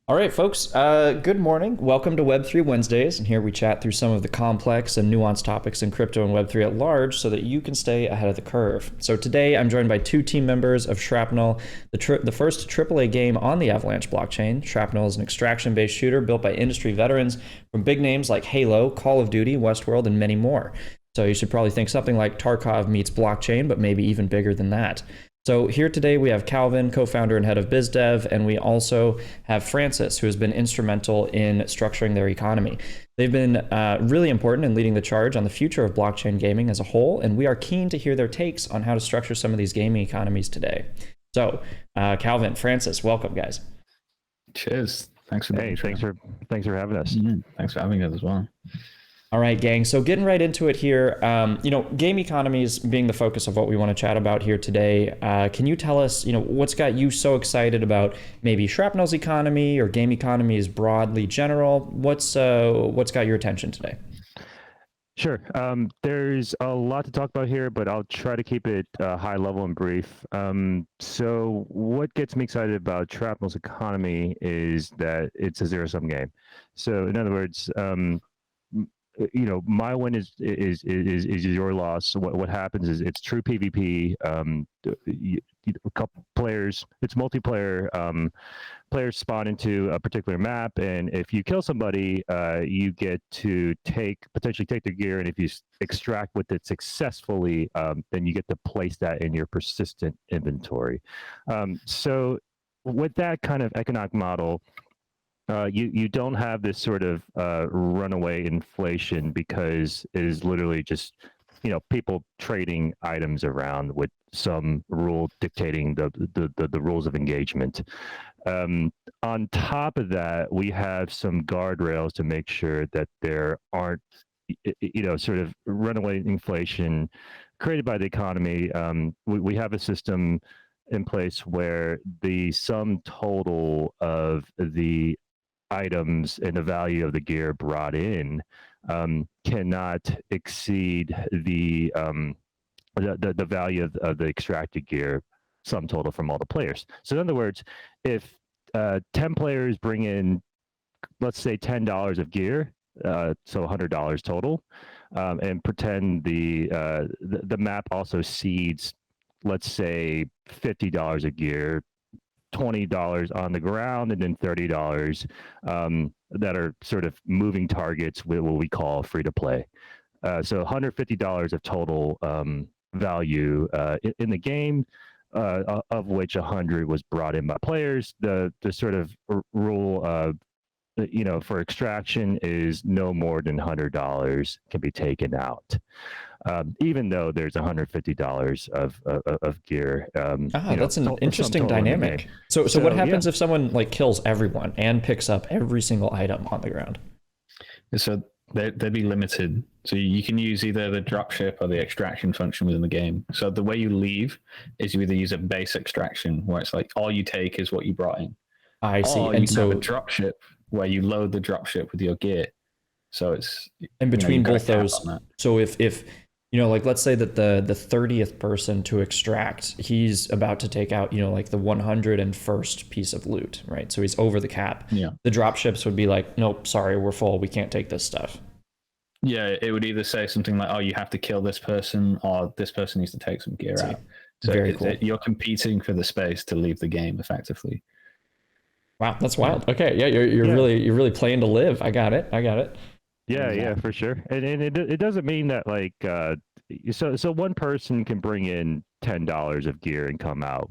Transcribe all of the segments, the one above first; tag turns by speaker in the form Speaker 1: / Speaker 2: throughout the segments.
Speaker 1: All right, folks, good morning. Welcome to Web3 Wednesdays, and here we chat through some of the complex and nuanced topics in crypto and Web3 at large so that you can stay ahead of the curve. So today I'm joined by two team members of Shrapnel, the first AAA game on the Avalanche blockchain. Shrapnel is an extraction-based shooter built by industry veterans from big names like Halo, Call of Duty, Westworld, and many more. So you should probably think something like Tarkov meets blockchain, but maybe even bigger than that. So here today we have Calvin, co-founder and head of BizDev, and we also have Francis, who has been instrumental in structuring their economy. They've been really important in leading the charge on the future of blockchain gaming as a whole, and we are keen to hear their takes on how to structure some of these gaming economies today. So Calvin, Francis, welcome, guys.
Speaker 2: Cheers. Thanks for
Speaker 3: thanks for having us.
Speaker 2: Thanks for having us as well.
Speaker 1: All right, gang. So getting right into it here, game economies being the focus of what we want to chat about here today. Can you tell us, what's got you so excited about maybe Shrapnel's economy or game economies broadly general? What's got your attention today?
Speaker 3: Sure. There's a lot to talk about here, but I'll try to keep it high level and brief. So what gets me excited about Shrapnel's economy is that it's a zero-sum game. So in other words, my win is your loss. What happens is it's true PvP. A couple players, it's multiplayer. Players spawn into a particular map, and if you kill somebody, you get to potentially take their gear, and if you extract with it successfully, then you get to place that in your persistent inventory. So with that kind of economic model, you don't have this sort of runaway inflation because it is literally just people trading items around with some rule dictating the rules of engagement. On top of that, we have some guardrails to make sure that there aren't sort of runaway inflation created by the economy. We have a system in place where the sum total of the items and the value of the gear brought in cannot exceed the value of the extracted gear sum total from all the players. So in other words, if 10 players bring in, let's say $10 of gear, so $100 total, and pretend the map also seeds, let's say $50 of gear, $20 on the ground, and then $30 that are sort of moving targets with what we call free to play. So $150 of total value in the game, of which 100 was brought in by players. The sort of rule for extraction is no more than $100 can be taken out. Even though there's $150 of gear.
Speaker 1: That's an interesting dynamic. So what happens if someone kills everyone and picks up every single item on the ground?
Speaker 2: So they'd be limited. So you can use either the dropship or the extraction function within the game. So the way you leave is you either use a base extraction where it's like all you take is what you brought in.
Speaker 1: I see.
Speaker 2: Or
Speaker 1: and
Speaker 2: you
Speaker 1: so
Speaker 2: have a dropship where you load the dropship with your gear. So it's
Speaker 1: in between both those. So if let's say that the 30th person to extract, he's about to take out, the 101st piece of loot, right? So he's over the cap.
Speaker 2: Yeah.
Speaker 1: The drop ships would be like, nope, sorry, we're full. We can't take this stuff.
Speaker 2: Yeah, it would either say something like, oh, you have to kill this person, or this person needs to take some gear out. So
Speaker 1: very cool.
Speaker 2: You're competing for the space to leave the game effectively.
Speaker 1: Wow, that's wild. Okay, yeah, you're really playing to live. I got it.
Speaker 3: Yeah, for sure. And it doesn't mean that so one person can bring in $10 of gear and come out,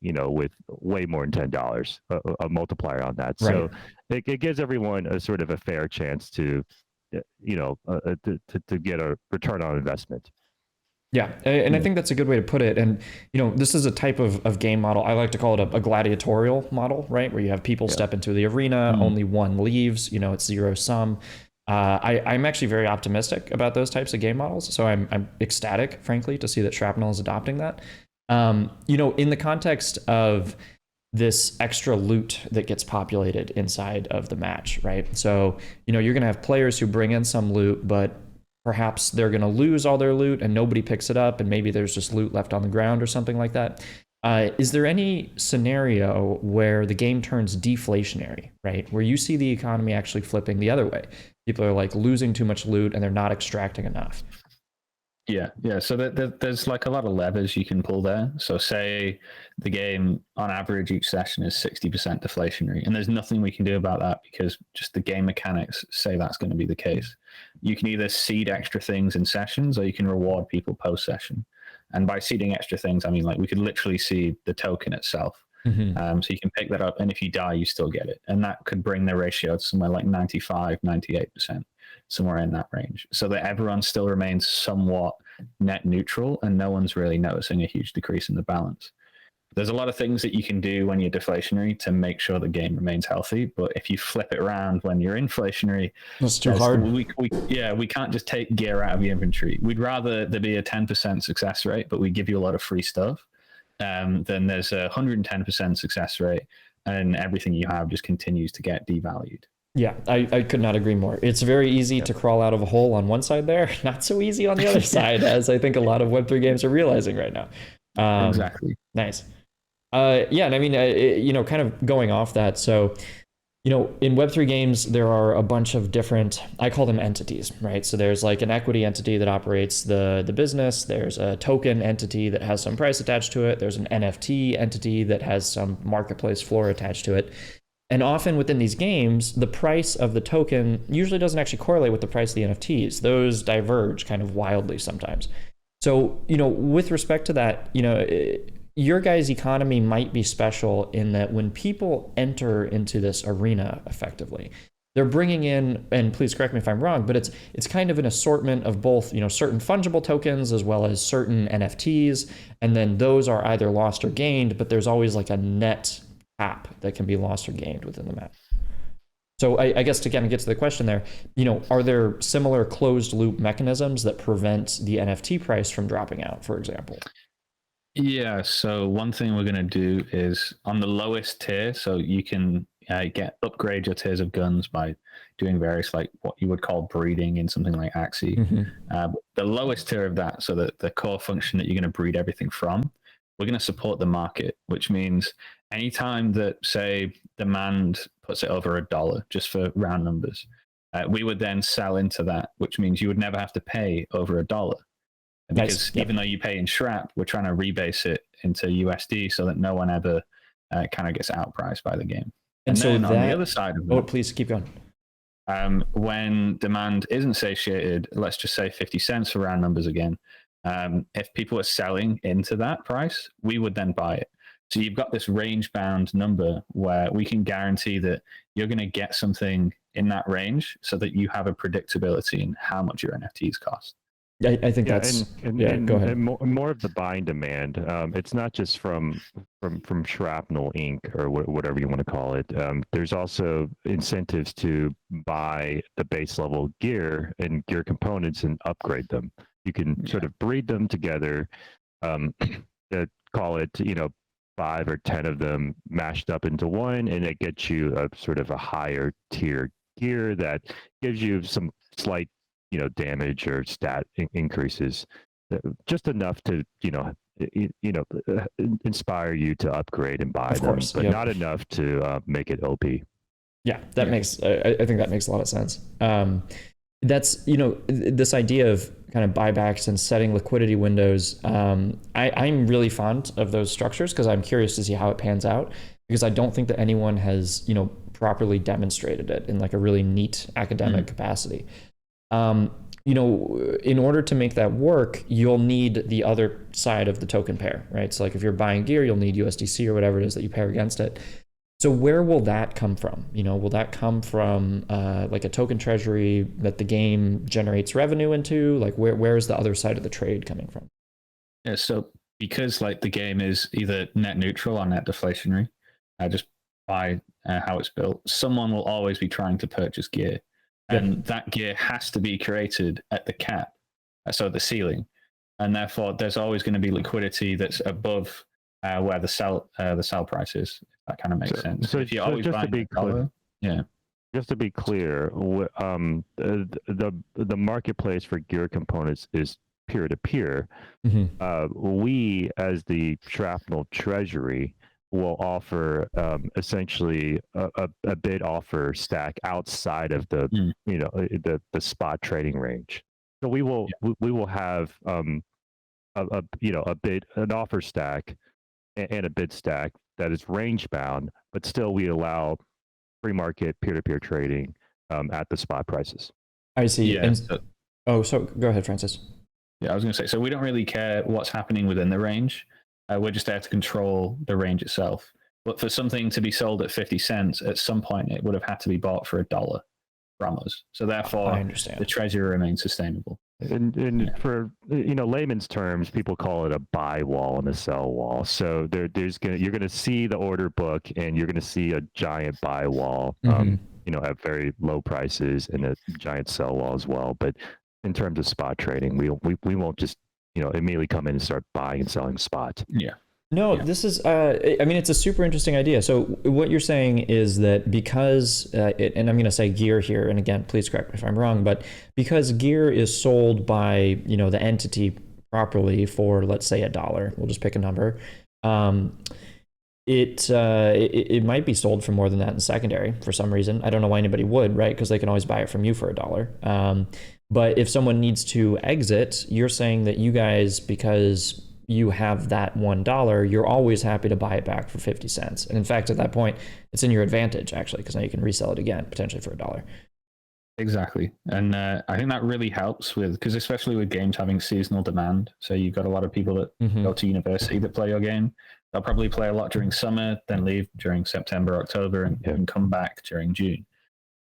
Speaker 3: with way more than $10, a multiplier on that. Right. So it gives everyone a sort of a fair chance to get a return on investment.
Speaker 1: Yeah, and I think that's a good way to put it. And, this is a type of game model. I like to call it a gladiatorial model, right? Where you have people step into the arena, only one leaves, it's zero sum. I'm actually very optimistic about those types of game models. So I'm ecstatic, frankly, to see that Shrapnel is adopting that. In the context of this extra loot that gets populated inside of the match, right? So, you're going to have players who bring in some loot, but perhaps they're going to lose all their loot and nobody picks it up, and maybe there's just loot left on the ground or something like that. Is there any scenario where the game turns deflationary, right? Where you see the economy actually flipping the other way? People are like losing too much loot and they're not extracting enough.
Speaker 2: Yeah. So there's like a lot of levers you can pull there. So say the game on average each session is 60% deflationary, and there's nothing we can do about that because just the game mechanics say that's going to be the case. You can either seed extra things in sessions, or you can reward people post session. And by seeding extra things, I mean like we could literally seed the token itself. So you can pick that up, and if you die, you still get it, and that could bring the ratio to somewhere like 95, 98%, somewhere in that range, so that everyone still remains somewhat net neutral, and no one's really noticing a huge decrease in the balance. There's a lot of things that you can do when you're deflationary to make sure the game remains healthy, but if you flip it around when you're inflationary,
Speaker 1: that's too hard.
Speaker 2: We can't just take gear out of your inventory. We'd rather there be a 10% success rate, but we give you a lot of free stuff. Then there's a 110% success rate, and everything you have just continues to get devalued.
Speaker 1: Yeah, I could not agree more. It's very easy to crawl out of a hole on one side there, not so easy on the other side, as I think a lot of Web3 games are realizing right now.
Speaker 2: Exactly.
Speaker 1: Nice. Yeah, and I mean, kind of going off that, so, in Web3 games, there are a bunch of different, I call them entities, right? So there's like an equity entity that operates the business. There's a token entity that has some price attached to it. There's an NFT entity that has some marketplace floor attached to it. And often within these games, the price of the token usually doesn't actually correlate with the price of the NFTs. Those diverge kind of wildly sometimes. So, with respect to that, your guys' economy might be special in that when people enter into this arena effectively, they're bringing in, and please correct me if I'm wrong, but it's kind of an assortment of both, certain fungible tokens as well as certain NFTs, and then those are either lost or gained, but there's always like a net cap that can be lost or gained within the map. So I guess to kind of get to the question there, are there similar closed loop mechanisms that prevent the NFT price from dropping out, for example?
Speaker 2: Yeah, so one thing we're going to do is on the lowest tier, so you can upgrade your tiers of guns by doing various, like what you would call breeding in something like Axie. The lowest tier of that, so that the core function that you're going to breed everything from, we're going to support the market, which means anytime that, say, demand puts it over $1, just for round numbers, we would then sell into that, which means you would never have to pay over $1. Because even though you pay in Shrap, we're trying to rebase it into USD so that no one ever kind of gets outpriced by the game. And so then on the other side of that,
Speaker 1: please keep going.
Speaker 2: When demand isn't satiated, let's just say 50 cents for round numbers again. If people are selling into that price, we would then buy it. So you've got this range bound number where we can guarantee that you're going to get something in that range so that you have a predictability in how much your NFTs cost.
Speaker 1: I think that's go ahead.
Speaker 3: And more of the buying demand. It's not just from Shrapnel Inc. or whatever you want to call it. There's also incentives to buy the base level gear and gear components and upgrade them. You can sort of breed them together. Call it 5 or 10 of them mashed up into one, and it gets you a sort of a higher tier gear that gives you some slight damage or stat increases, just enough to inspire you to upgrade and buy them, but not enough to make it OP.
Speaker 1: Yeah, that makes I think that makes a lot of sense. That's this idea of kind of buybacks and setting liquidity windows. I'm really fond of those structures because I'm curious to see how it pans out, because I don't think that anyone has properly demonstrated it in like a really neat academic capacity. In order to make that work, you'll need the other side of the token pair, right? So like if you're buying gear, you'll need USDC or whatever it is that you pair against it. So where will that come from? Will that come from like a token treasury that the game generates revenue into? Like where is the other side of the trade coming from?
Speaker 2: Yeah, so because like the game is either net neutral or net deflationary, just by how it's built, someone will always be trying to purchase gear. And that gear has to be created at the cap, so the ceiling, and therefore there's always going to be liquidity that's above where the sell price is. That kind of makes sense. So if you're always buying
Speaker 3: just to be clear, the marketplace for gear components is peer-to-peer, we, as the Shrapnel Treasury, will offer essentially a bid offer stack outside of the the spot trading range. So we will have an offer stack and a bid stack that is range bound, but still we allow free market peer-to-peer trading at the spot prices.
Speaker 1: I see.
Speaker 2: Yeah.
Speaker 1: So go ahead, Francis.
Speaker 2: Yeah, I was going to say, so we don't really care what's happening within the range. We're just there to control the range itself. But for something to be sold at 50 cents, at some point it would have had to be bought for $1 from us. So therefore,
Speaker 1: I understand.
Speaker 2: The treasury remains sustainable.
Speaker 3: And for layman's terms, people call it a buy wall and a sell wall. So you're gonna see the order book, and you're gonna see a giant buy wall, at very low prices, and a giant sell wall as well. But in terms of spot trading, we won't just immediately come in and start buying and selling spot.
Speaker 2: Yeah.
Speaker 1: No, this is, it's a super interesting idea. So what you're saying is that because, and I'm going to say gear here, and again, please correct me if I'm wrong, but because gear is sold by, the entity properly for, let's say $1, we'll just pick a number. It might be sold for more than that in secondary for some reason. I don't know why anybody would, right? Because they can always buy it from you for $1. But if someone needs to exit, you're saying that you guys, because you have that $1, you're always happy to buy it back for 50 cents. And in fact, at that point, it's in your advantage, actually, because now you can resell it again, potentially for $1.
Speaker 2: Exactly. And I think that really helps because especially with games having seasonal demand. So you've got a lot of people that go to university that play your game. They'll probably play a lot during summer, then leave during September, October, and come back during June.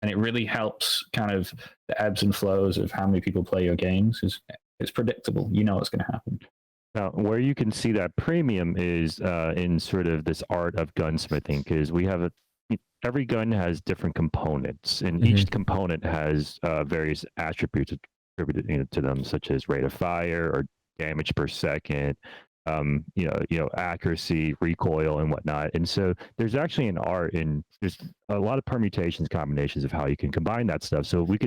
Speaker 2: And it really helps kind of the ebbs and flows of how many people play your games. It's predictable. You know what's going to happen.
Speaker 3: Now, where you can see that premium is in sort of this art of gunsmithing, because we have every gun has different components, and each component has various attributes attributed to them, such as rate of fire or damage per second, accuracy, recoil, and whatnot. And so there's actually an art, and there's a lot of permutations, combinations of how you can combine that stuff. So we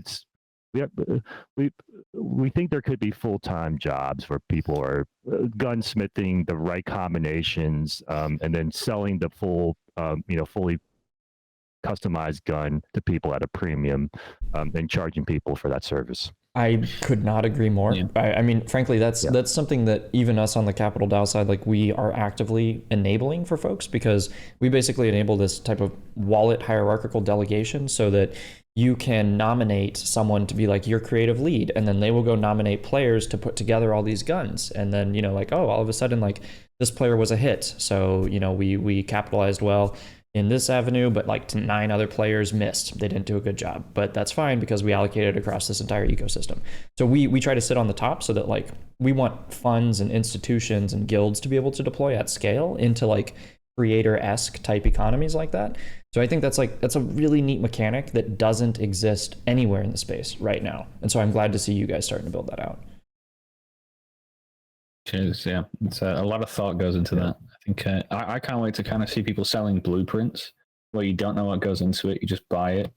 Speaker 3: think there could be full-time jobs where people are gunsmithing the right combinations, and then selling the full, fully customized gun to people at a premium, and charging people for that service.
Speaker 1: I could not agree more. Yeah. I mean, frankly, that's something that even us on the Capital DAO side, like, we are actively enabling for folks, because we basically enable this type of wallet hierarchical delegation so that you can nominate someone to be like your creative lead, and then they will go nominate players to put together all these guns. And then, all of a sudden, like, this player was a hit. So, we capitalized well in this avenue, but like 9 other players missed. They didn't do a good job, but that's fine because we allocated across this entire ecosystem. So we try to sit on the top so that, like, we want funds and institutions and guilds to be able to deploy at scale into like creator-esque type economies like that. So I think that's a really neat mechanic that doesn't exist anywhere in the space right now. And so I'm glad to see you guys starting to build that out.
Speaker 2: Cheers. Yeah, it's a lot of thought goes into that. I think I can't wait to kind of see people selling blueprints where you don't know what goes into it, you just buy it,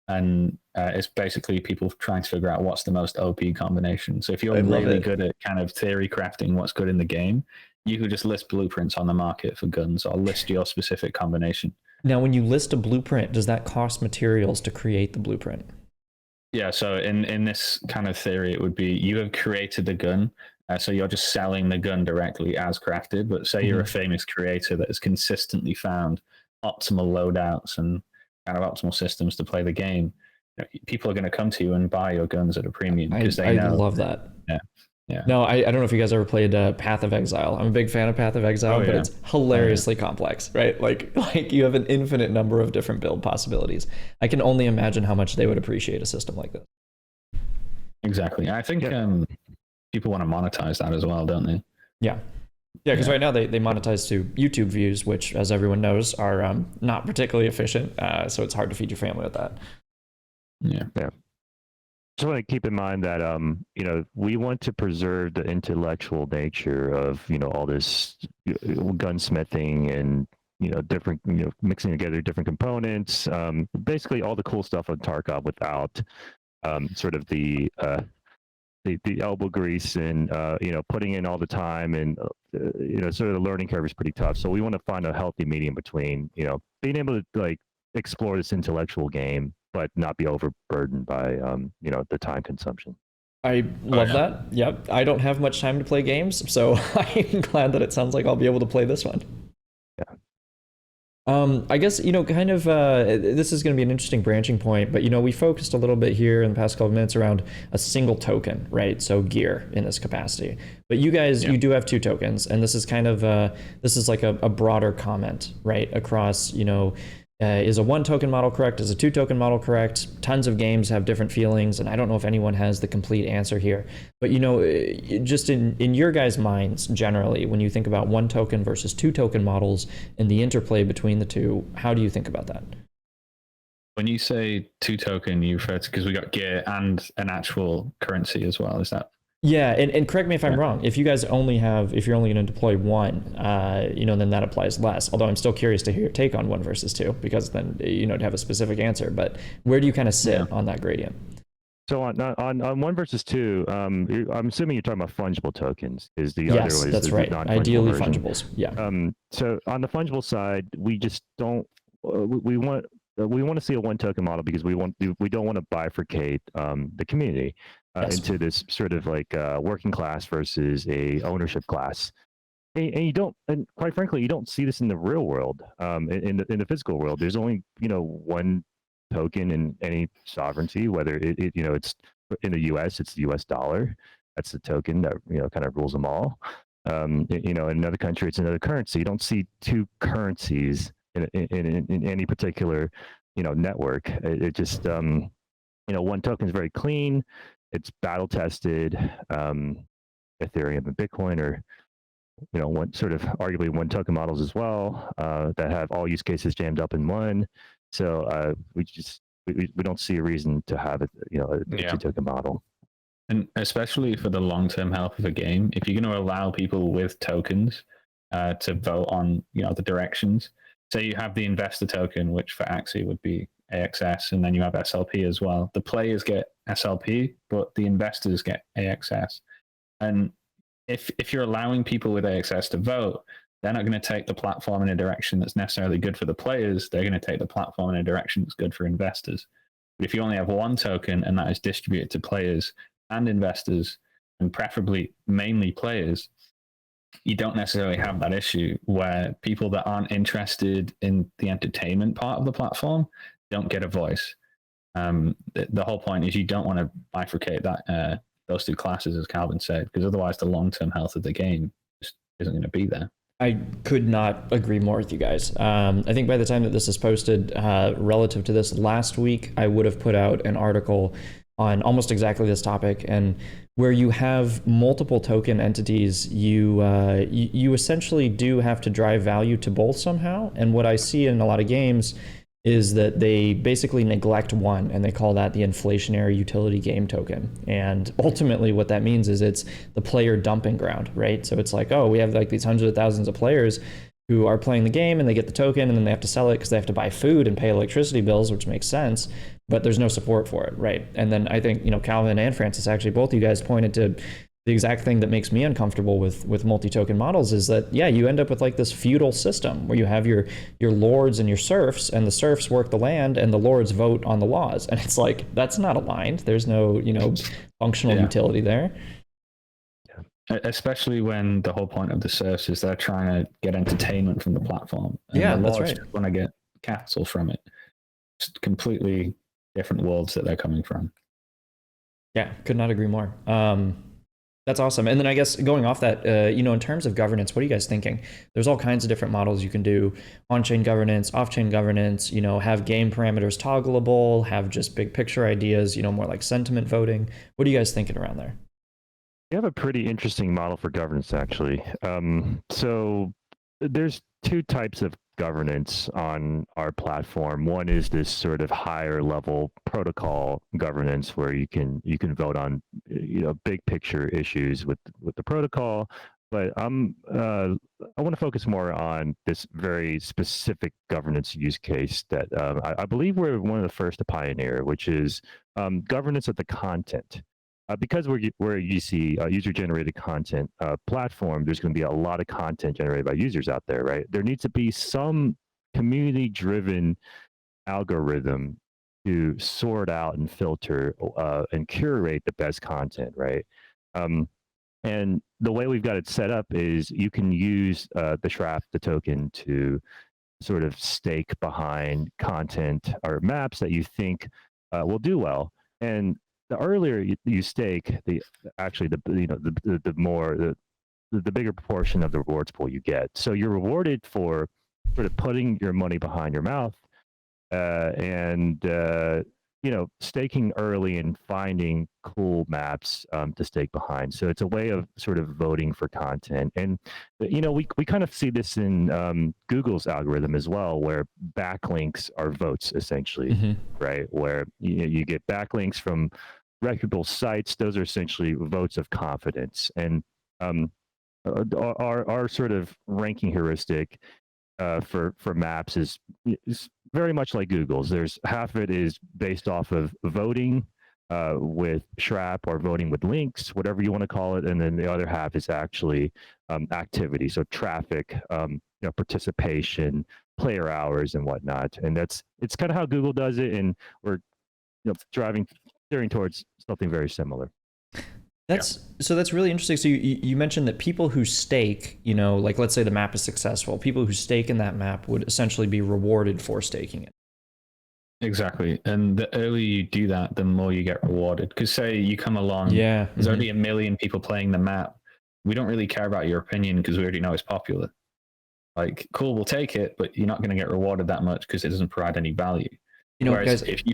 Speaker 2: and it's basically people trying to figure out what's the most OP combination. So if you're really good at kind of theory crafting what's good in the game, you could just list blueprints on the market for guns, or list your specific combination.
Speaker 1: Now, when you list a blueprint, does that cost materials to create the blueprint?
Speaker 2: Yeah, so in this kind of theory, it would be you have created the gun. So you're just selling the gun directly as crafted. But say you're a famous creator that has consistently found optimal loadouts and kind of optimal systems to play the game, people are going to come to you and buy your guns at a premium because they know. I
Speaker 1: love that.
Speaker 2: Yeah.
Speaker 1: No, I don't know if you guys ever played Path of Exile. I'm a big fan of Path of Exile, but it's hilariously complex, right? Like you have an infinite number of different build possibilities. I can only imagine how much they would appreciate a system like this.
Speaker 2: Exactly. I think people want to monetize that as well, don't they?
Speaker 1: Yeah, because right now they monetize to YouTube views, which, as everyone knows, are not particularly efficient. So it's hard to feed your family with that.
Speaker 2: Yeah.
Speaker 3: Just want to keep in mind that we want to preserve the intellectual nature of all this gunsmithing and different mixing together different components, basically all the cool stuff on Tarkov without sort of the the elbow grease and putting in all the time, and sort of the learning curve is pretty tough. So we want to find a healthy medium between being able to like explore this intellectual game but not be overburdened by the time consumption.
Speaker 1: I love that. Yep. I don't have much time to play games, so I'm glad that it sounds like I'll be able to play this one.
Speaker 3: Yeah.
Speaker 1: I guess, kind of, this is going to be an interesting branching point, but, we focused a little bit here in the past couple of minutes around a single token, right? So gear in this capacity. But you guys, you do have two tokens, and this is kind of, this is like a broader comment, right? Across, is a one token model correct? Is a two token model correct? Tons of games have different feelings, and I don't know if anyone has the complete answer here. But just in your guys' minds generally, when you think about one token versus two token models and the interplay between the two, how do you think about that?
Speaker 2: When you say two token, you refer to, because we got gear and an actual currency as well. Is that?
Speaker 1: Yeah, and correct me if I'm wrong. If you guys if you're only going to deploy one, then that applies less. Although I'm still curious to hear your take on one versus two, because then to have a specific answer. But where do you kind of sit on that gradient?
Speaker 3: So on one versus two, I'm assuming you're talking about fungible tokens. Is the
Speaker 1: yes,
Speaker 3: other
Speaker 1: that's right. Ideally version. Fungibles. Yeah.
Speaker 3: So on the fungible side, we just don't. We want to see a one token model because we don't want to bifurcate the community. Into this sort of like working class versus a ownership class, and quite frankly, you don't see this in the real world. In the physical world, there's only one token in any sovereignty. Whether it's in the U.S., it's the U.S. dollar. That's the token that kind of rules them all. In another country, it's another currency. You don't see two currencies in any particular network. It just one token is very clean. It's battle tested. Ethereum and Bitcoin are, one sort of arguably one token models as well that have all use cases jammed up in one. So we don't see a reason to have it, a two token model.
Speaker 2: And especially for the long-term health of a game, if you're going to allow people with tokens to vote on, the directions, say you have the investor token, which for Axie would be AXS, and then you have SLP as well. The players get SLP, but the investors get AXS. And if you're allowing people with AXS to vote, they're not going to take the platform in a direction that's necessarily good for the players. They're going to take the platform in a direction that's good for investors. But if you only have one token and that is distributed to players and investors, and preferably mainly players, you don't necessarily have that issue where people that aren't interested in the entertainment part of the platform don't get a voice. The whole point is you don't want to bifurcate that those two classes, as Calvin said, because otherwise the long-term health of the game just isn't going to be there.
Speaker 1: I could not agree more with you guys. I think by the time that this is posted, relative to this last week, I would have put out an article on almost exactly this topic, and where you have multiple token entities, you essentially do have to drive value to both somehow. And what I see in a lot of games is that they basically neglect one, and they call that the inflationary utility game token. And ultimately what that means is it's the player dumping ground, right? So it's like, oh, we have like these hundreds of thousands of players who are playing the game, and they get the token, and then they have to sell it because they have to buy food and pay electricity bills, which makes sense, but there's no support for it, right? And then I think, Calvin and Francis, actually, both of you guys pointed to the exact thing that makes me uncomfortable with multi-token models is that, you end up with like this feudal system where you have your lords and your serfs, and the serfs work the land and the lords vote on the laws. And it's like, that's not aligned. There's no, functional utility there.
Speaker 2: Especially when the whole point of the serfs is they're trying to get entertainment from the platform. And the
Speaker 1: that's
Speaker 2: lords
Speaker 1: right.
Speaker 2: want to get capital from it. It's completely different worlds that they're coming from.
Speaker 1: Yeah, could not agree more. That's awesome. And then I guess going off that, in terms of governance, what are you guys thinking? There's all kinds of different models you can do: on-chain governance, off-chain governance, have game parameters toggleable, have just big picture ideas, more like sentiment voting. What are you guys thinking around there?
Speaker 3: We have a pretty interesting model for governance, actually. So there's two types of governance on our platform. One is this sort of higher level protocol governance where you can vote on big picture issues with the protocol. But I want to focus more on this very specific governance use case that I believe we're one of the first to pioneer, which is governance of the content. because we're a UC, user-generated content platform, there's going to be a lot of content generated by users out there, right? There needs to be some community-driven algorithm to sort out and filter and curate the best content, right? And the way we've got it set up is you can use the Shrap, the token, to sort of stake behind content or maps that you think will do well. And the earlier you stake, the bigger proportion of the rewards pool you get. So you're rewarded for sort of putting your money behind your mouth and staking early and finding cool maps to stake behind. So it's a way of sort of voting for content. And, we kind of see this in Google's algorithm as well, where backlinks are votes, essentially, right? Where you get backlinks from reputable sites. Those are essentially votes of confidence. And our sort of ranking heuristic for maps is very much like Google's. There's half of it is based off of voting with Shrap or voting with links, whatever you want to call it, and then the other half is actually activity, so traffic, participation, player hours, and whatnot. And it's kind of how Google does it, and we're steering towards something very similar.
Speaker 1: So that's really interesting. So you mentioned that people who stake, like let's say the map is successful, people who stake in that map would essentially be rewarded for staking it.
Speaker 2: Exactly. And the earlier you do that, the more you get rewarded. Because say you come along, there's already a million people playing the map. We don't really care about your opinion because we already know it's popular. Like, cool, we'll take it, but you're not going to get rewarded that much because it doesn't provide any value. Whereas
Speaker 1: guys,
Speaker 2: if you,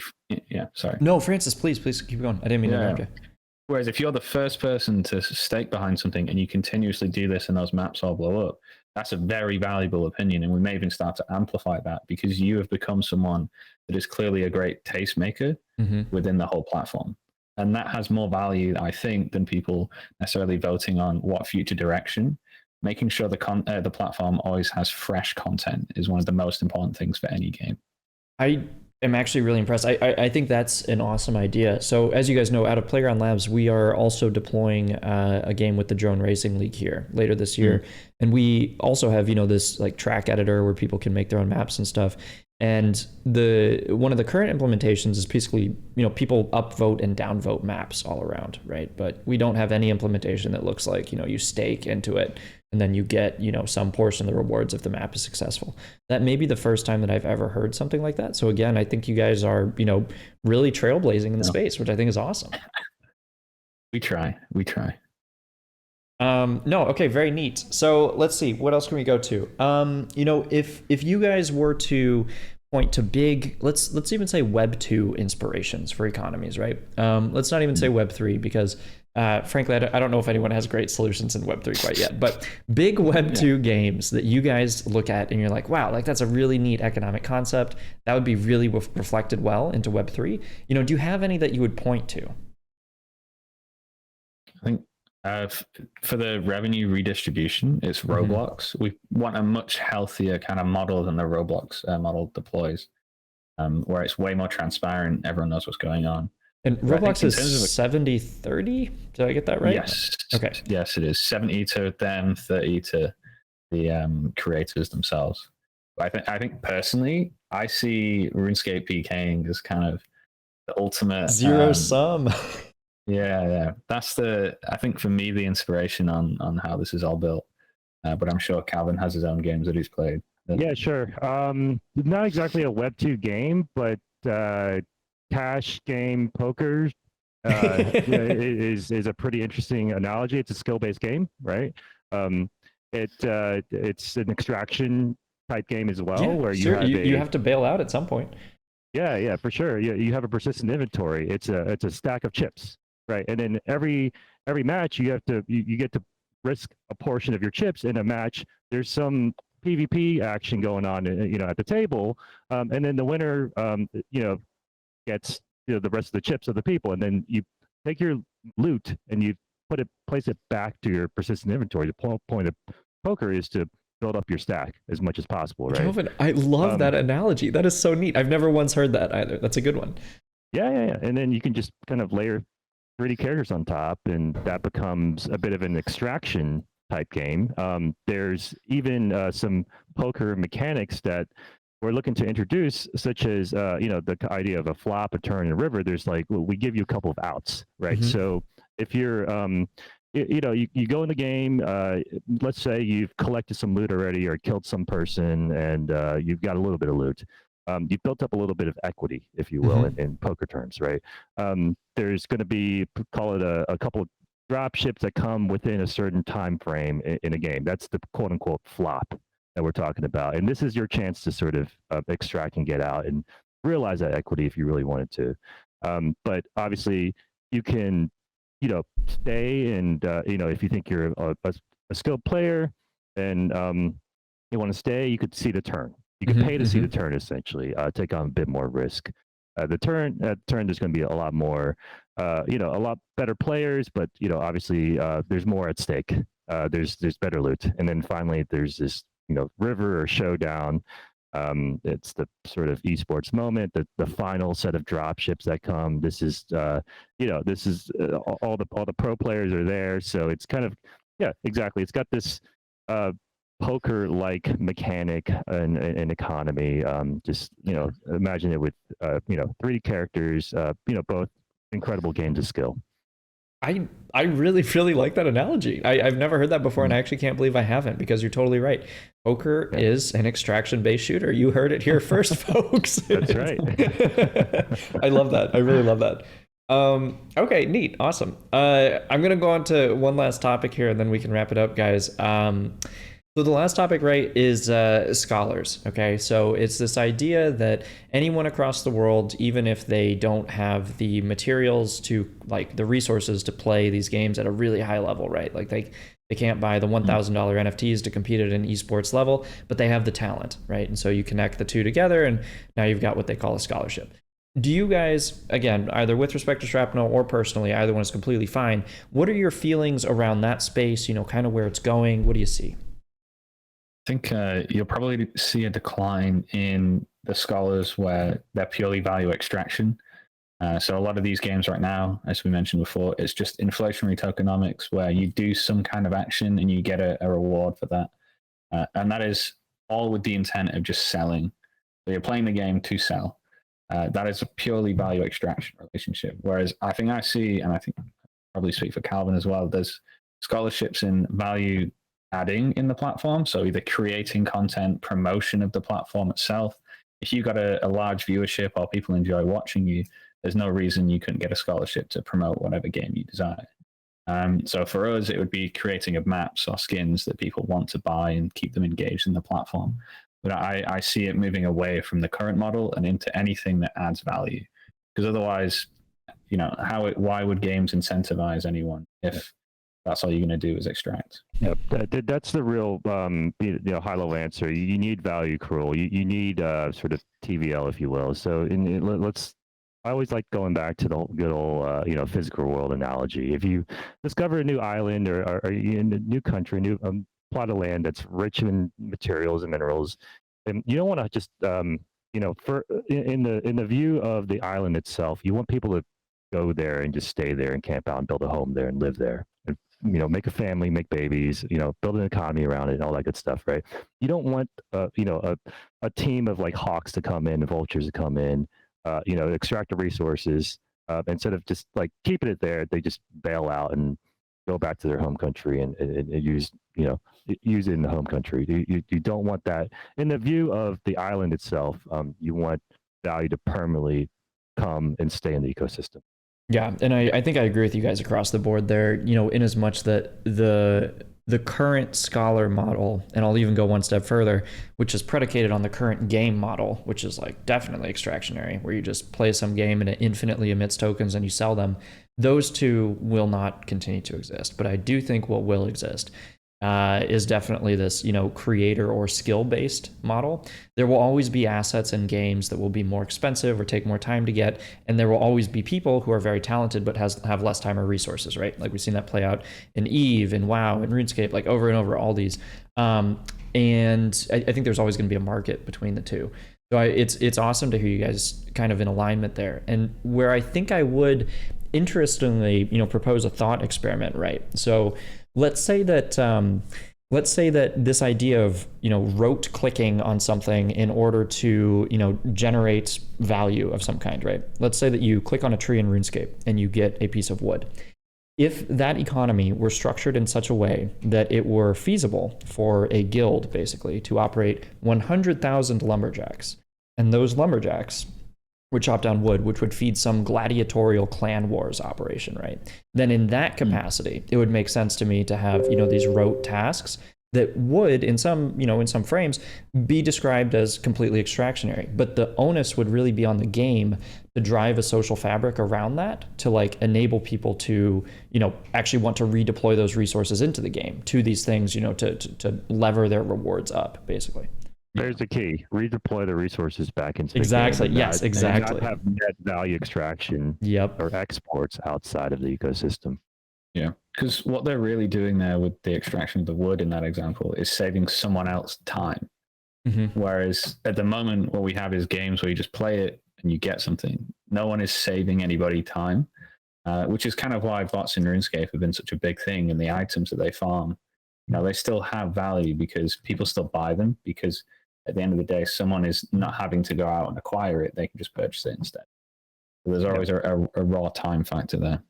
Speaker 2: sorry.
Speaker 1: No, Francis, please keep going. I didn't mean to interrupt you.
Speaker 2: Whereas if you're the first person to stake behind something and you continuously do this and those maps all blow up, that's a very valuable opinion. And we may even start to amplify that because you have become someone that is clearly a great tastemaker within the whole platform. And that has more value, I think, than people necessarily voting on what future direction. Making sure the platform always has fresh content is one of the most important things for any game.
Speaker 1: I'm actually really impressed. I think that's an awesome idea. So as you guys know, out of Playground Labs, we are also deploying a game with the Drone Racing League here later this year. And we also have, this like track editor where people can make their own maps and stuff. And one of the current implementations is basically, people upvote and downvote maps all around, right? But we don't have any implementation that looks like, you stake into it and then you get, some portion of the rewards if the map is successful. That may be the first time that I've ever heard something like that. So again, I think you guys are, really trailblazing in the space, which I think is awesome.
Speaker 2: We try.
Speaker 1: Okay, very neat. So let's see, what else can we go to? If you guys were to point to big, let's even say Web2 inspirations for economies, right? Let's not even say Web3 because frankly, I don't know if anyone has great solutions in Web3 quite yet, but big Web2 games that you guys look at and you're like, wow, like that's a really neat economic concept. That would be really reflected well into Web3. Do you have any that you would point to?
Speaker 2: I think for the revenue redistribution, it's Roblox. We want a much healthier kind of model than the Roblox model deploys, where it's way more transparent. Everyone knows what's going on.
Speaker 1: And Roblox is 70-30? Did I get that right?
Speaker 2: Yes.
Speaker 1: Okay.
Speaker 2: Yes, it is. 70 to them, 30 to the creators themselves. I think personally, I see RuneScape PKing as kind of the ultimate
Speaker 1: zero sum.
Speaker 2: Yeah. That's I think for me, the inspiration on how this is all built. But I'm sure Calvin has his own games that he's played.
Speaker 3: Yeah, sure. Not exactly a Web2 game, but cash game poker is a pretty interesting analogy. It's a skill-based game, right? It's an extraction type game as well, where you
Speaker 1: have to bail out at some point.
Speaker 3: Yeah, for sure. You have a persistent inventory. It's a stack of chips, right? And then every match you get to risk a portion of your chips in a match. There's some PvP action going on, at the table, and then the winner, gets the rest of the chips of the people, and then you take your loot and you place it back to your persistent inventory. The point of poker is to build up your stack as much as possible, right?
Speaker 1: Calvin, I love that analogy. That is so neat. I've never once heard that either. That's a good one.
Speaker 3: Yeah. And then you can just kind of layer 3D characters on top, and that becomes a bit of an extraction type game. There's even some poker mechanics that we're looking to introduce, such as the idea of a flop, a turn, and a river. There's like, well, we give you a couple of outs, right?
Speaker 1: Mm-hmm.
Speaker 3: So if you're you go in the game, let's say you've collected some loot already or killed some person, and you've got a little bit of loot. You've built up a little bit of equity, if you will, in poker terms, right? There's going to be, call it a couple of drop ships that come within a certain time frame in a game. That's the quote unquote flop that we're talking about. And this is your chance to sort of extract and get out and realize that equity if you really wanted to. But obviously you can, stay and, if you think you're a skilled player and you want to stay, you could see the turn. You can pay to see the turn, essentially, take on a bit more risk. At turn, there's going to be a lot more, a lot better players, but, obviously there's more at stake. There's better loot. And then finally, there's this, river or showdown. It's the sort of esports moment, the final set of drop ships that come. This is, all the pro players are there. So it's kind of, yeah, exactly. It's got this, poker-like mechanic and economy. Just imagine it with 3D characters. Both incredible games of skill.
Speaker 1: I really, really like that analogy. I've never heard that before, and I actually can't believe I haven't, because you're totally right. Poker is an extraction-based shooter. You heard it here first, folks.
Speaker 3: That's right.
Speaker 1: I love that. I really love that. Okay, neat. Awesome. I'm going to go on to one last topic here, and then we can wrap it up, guys. So the last topic, right, is scholars, okay? So it's this idea that anyone across the world, even if they don't have the materials to, like, the resources to play these games at a really high level, right? Like they can't buy the $1,000 NFTs to compete at an esports level, but they have the talent, right? And so you connect the two together, and now you've got what they call a scholarship. Do you guys, again, either with respect to Shrapnel or personally, either one is completely fine. What are your feelings around that space, kind of where it's going? What do you see?
Speaker 2: I think you'll probably see a decline in the scholars where they're purely value extraction. So a lot of these games right now, as we mentioned before, it's just inflationary tokenomics where you do some kind of action and you get a reward for that. And that is all with the intent of just selling. So you're playing the game to sell. That is a purely value extraction relationship. Whereas I think I see, and I think I probably speak for Calvin as well, there's scholarships in value adding in the platform. So either creating content, promotion of the platform itself. If you got a large viewership or people enjoy watching you, there's no reason you couldn't get a scholarship to promote whatever game you desire. So for us, it would be creating of maps or skins that people want to buy and keep them engaged in the platform. But I see it moving away from the current model and into anything that adds value. Because otherwise, why would games incentivize anyone if that's all you're going to do is extract?
Speaker 3: Yep, that's the real high-level answer. You need value accrual. You need sort of TVL, if you will. So I always like going back to the good old physical world analogy. If you discover a new island or in a new country, new plot of land that's rich in materials and minerals, and you don't want to just in the view of the island itself, you want people to go there and just stay there and camp out and build a home there and live there. And, make a family, make babies, build an economy around it and all that good stuff, right? You don't want, a team of like hawks to come in and vultures to come in, extract the resources. Instead of just like keeping it there, they just bail out and go back to their home country and use it in the home country. You don't want that. In the view of the island itself, you want value to permanently come and stay in the ecosystem.
Speaker 1: Yeah, and I think I agree with you guys across the board there, in as much that the current scholar model, and I'll even go one step further, which is predicated on the current game model, which is like definitely extractionary, where you just play some game and it infinitely emits tokens and you sell them. Those two will not continue to exist. But I do think what will exist is definitely this, creator or skill-based model. There will always be assets in games that will be more expensive or take more time to get, and there will always be people who are very talented but have less time or resources, right? Like we've seen that play out in EVE, in WoW, in RuneScape, like over and over, all these. And I think there's always going to be a market between the two. So it's awesome to hear you guys kind of in alignment there. And where I think I would, interestingly, propose a thought experiment, right? So let's say that this idea of rote clicking on something in order to generate value of some kind, right? Let's say that you click on a tree in RuneScape and you get a piece of wood. If that economy were structured in such a way that it were feasible for a guild, basically, to operate 100,000 lumberjacks, and those lumberjacks would chop down wood, which would feed some gladiatorial clan wars operation, right? Then in that capacity, it would make sense to me to have, these rote tasks that would, in some frames, be described as completely extractionary. But the onus would really be on the game to drive a social fabric around that, to like enable people to, actually want to redeploy those resources into the game to these things, to lever their rewards up, basically.
Speaker 3: There's the key: redeploy the resources back into the
Speaker 1: exactly.
Speaker 3: game.
Speaker 1: Yes, exactly.
Speaker 3: Not have net value extraction.
Speaker 1: Yep.
Speaker 3: Or exports outside of the ecosystem.
Speaker 2: Yeah, because what they're really doing there with the extraction of the wood in that example is saving someone else time.
Speaker 1: Mm-hmm.
Speaker 2: Whereas at the moment, what we have is games where you just play it and you get something. No one is saving anybody time, which is kind of why bots in RuneScape have been such a big thing, and the items that they farm, they still have value because people still buy them, because at the end of the day, someone is not having to go out and acquire it. They can just purchase it instead. So there's always a raw time factor there.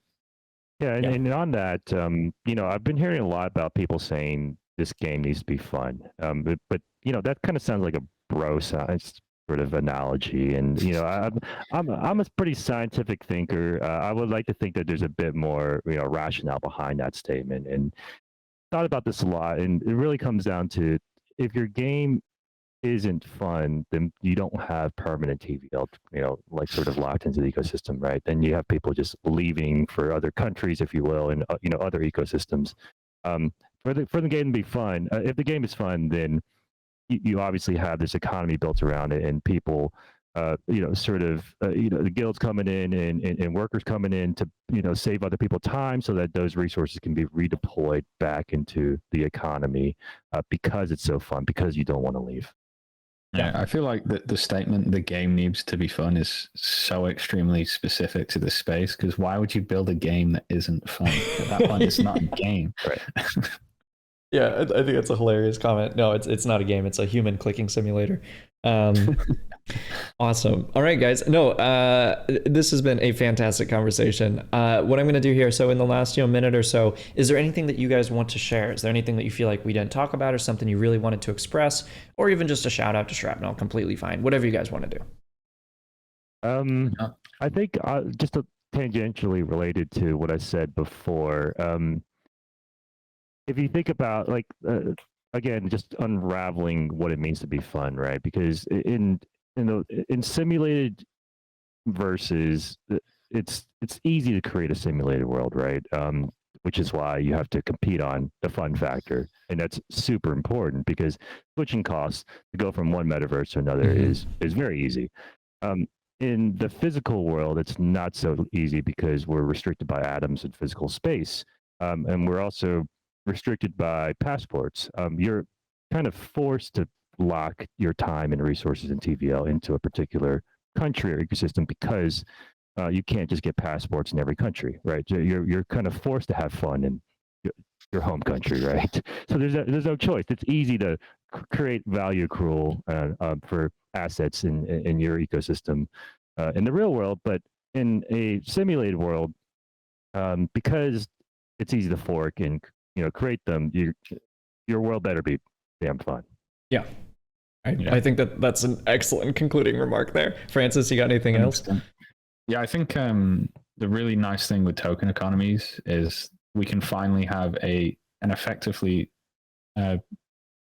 Speaker 3: Yeah, and on that, I've been hearing a lot about people saying this game needs to be fun. But that kind of sounds like a bro science sort of analogy. And I'm a pretty scientific thinker. I would like to think that there's a bit more rationale behind that statement. And thought about this a lot. And it really comes down to, if your game isn't fun, then you don't have permanent TVL, like sort of locked into the ecosystem, right? Then you have people just leaving for other countries, if you will, and other ecosystems. For the game to be fun, if the game is fun, then you obviously have this economy built around it, and people, the guilds coming in and workers coming in to save other people time, so that those resources can be redeployed back into the economy, because it's so fun, because you don't want to leave.
Speaker 2: Yeah, I feel like the statement "the game needs to be fun" is so extremely specific to this space, because why would you build a game that isn't fun? At that point, it's not a game.
Speaker 3: Right.
Speaker 1: Yeah, I think that's a hilarious comment. No, it's not a game. It's a human clicking simulator. Awesome. All right, guys. No, this has been a fantastic conversation. What I'm going to do here, so in the last minute or so, is there anything that you guys want to share? Is there anything that you feel like we didn't talk about, or something you really wanted to express, or even just a shout out to Shrapnel? Completely fine. Whatever you guys want to do.
Speaker 3: I think just tangentially related to what I said before. If you think about again, just unraveling what it means to be fun, right? Because in simulated versus, it's easy to create a simulated world, right? Which is why you have to compete on the fun factor, and that's super important, because switching costs to go from one metaverse to another is very easy. In the physical world, it's not so easy, because we're restricted by atoms and physical space, and we're also restricted by passports. You're kind of forced to lock your time and resources in TVL into a particular country or ecosystem, because you can't just get passports in every country, right? You're kind of forced to have fun in your home country, right? So there's no choice. It's easy to create value accrual for assets in your ecosystem in the real world, but in a simulated world, because it's easy to fork and create them, your world better be damn fun.
Speaker 1: Yeah. I think that's an excellent concluding remark there. Francis, you got anything else?
Speaker 2: Yeah, I think the really nice thing with token economies is we can finally have an effectively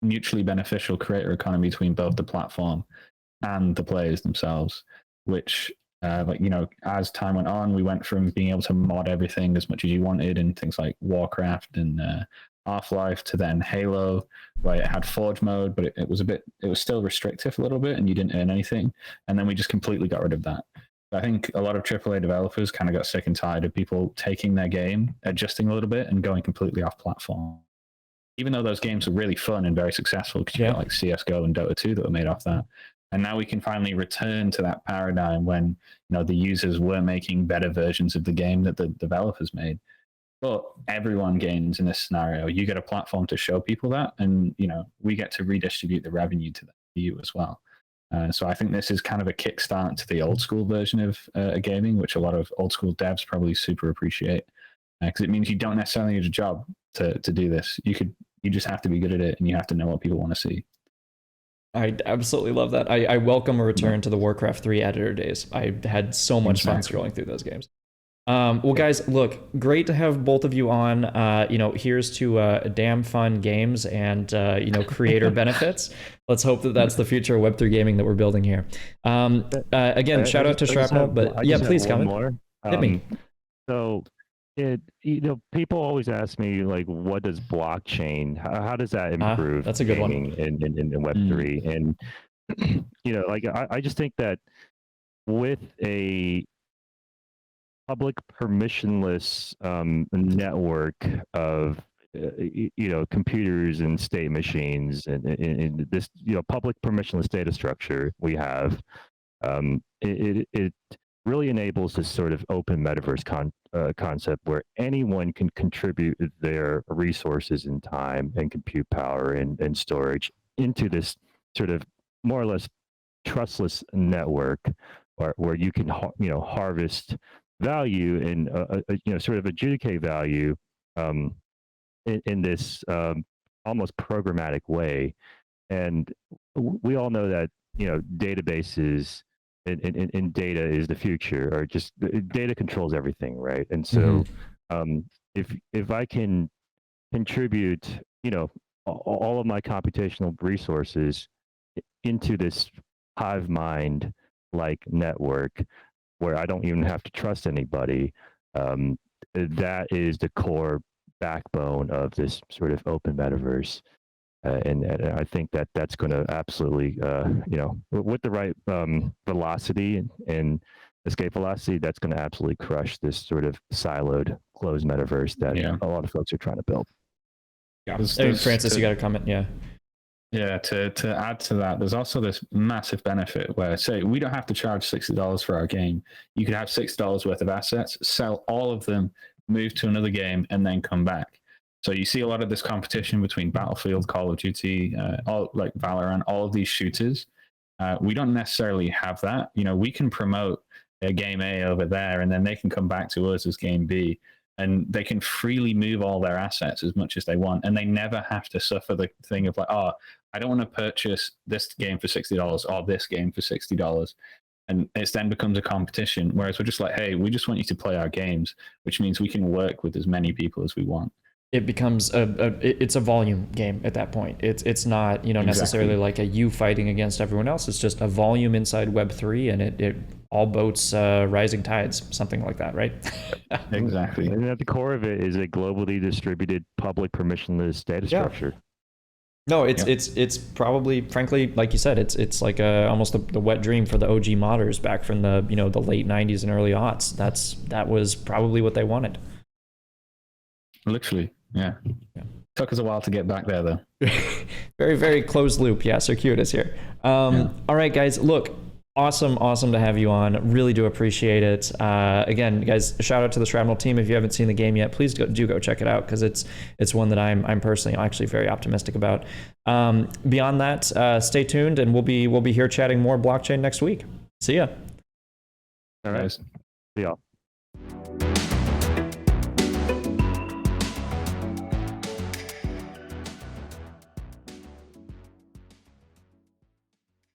Speaker 2: mutually beneficial creator economy between both the platform and the players themselves, which as time went on, we went from being able to mod everything as much as you wanted in things like Warcraft and Half-Life, to then Halo, where it had Forge mode, but it was still restrictive a little bit, and you didn't earn anything. And then we just completely got rid of that. I think a lot of AAA developers kind of got sick and tired of people taking their game, adjusting a little bit, and going completely off platform. Even though those games are really fun and very successful, because you got like CSGO and Dota 2 that were made off that. And now we can finally return to that paradigm when, the users were making better versions of the game that the developers made. But everyone gains in this scenario. You get a platform to show people that, and we get to redistribute the revenue to you as well. So I think this is kind of a kickstart to the old school version of gaming, which a lot of old school devs probably super appreciate, because it means you don't necessarily need a job to do this. You just have to be good at it, and you have to know what people want to see.
Speaker 1: I absolutely love that. I welcome a return to the Warcraft 3 editor days. I had so much fun scrolling through those games. Well, guys, look, great to have both of you on. Here's to damn fun games and creator benefits. Let's hope that that's the future of Web3 gaming that we're building here. Again, shout out to Shrapnel, but yeah, please, Calvin. Hit me.
Speaker 3: So, people always ask me, like, what does blockchain? How does that improve?
Speaker 1: That's a good one.
Speaker 3: In Web3, and I just think that with a public permissionless network of computers and state machines and this public permissionless data structure we have, it really enables this sort of open metaverse concept where anyone can contribute their resources and time and compute power and storage into this sort of more or less trustless network where you can harvest value and sort of adjudicate value in this almost programmatic way. And we all know that databases and data is the future, or just data controls everything, right? And so if I can contribute all of my computational resources into this hive mind like network where I don't even have to trust anybody, that is the core backbone of this sort of open metaverse. And I think that that's going to absolutely, with the right velocity and escape velocity, that's going to absolutely crush this sort of siloed, closed metaverse that a lot of folks are trying to build.
Speaker 1: Yeah, Francis, you got a comment? Yeah.
Speaker 2: Yeah, to add to that, there's also this massive benefit where, say, we don't have to charge $60 for our game. You could have $6 worth of assets, sell all of them, move to another game, and then come back. So you see a lot of this competition between Battlefield, Call of Duty, all like Valorant, all of these shooters. We don't necessarily have that. We can promote game A over there, and then they can come back to us as game B, and they can freely move all their assets as much as they want, and they never have to suffer the thing of like, oh, I don't want to purchase this game for $60 or this game for $60. And it then becomes a competition, whereas we're just like, hey, we just want you to play our games, which means we can work with as many people as we want.
Speaker 1: It becomes it's a volume game at that point. It's not necessarily like a you fighting against everyone else. It's just a volume inside Web3, and it all boats rising tides, something like that, right?
Speaker 2: Exactly.
Speaker 3: And at the core of it is a globally distributed public permissionless data structure.
Speaker 1: No, it's probably, frankly, like you said, it's like almost the wet dream for the OG modders back from the the late 90s and early aughts. That was probably what they wanted.
Speaker 2: Literally, yeah. Took us a while to get back there, though.
Speaker 1: Very, very closed loop. Yeah, circuitous here. All right, guys, look, awesome to have you on. Really do appreciate it. Again, guys, shout out to the Shrapnel team. If you haven't seen the game yet, please go check it out, because it's one that I'm personally actually very optimistic about. Beyond that, stay tuned, and we'll be here chatting more blockchain next week. See ya.
Speaker 3: All right. See y'all.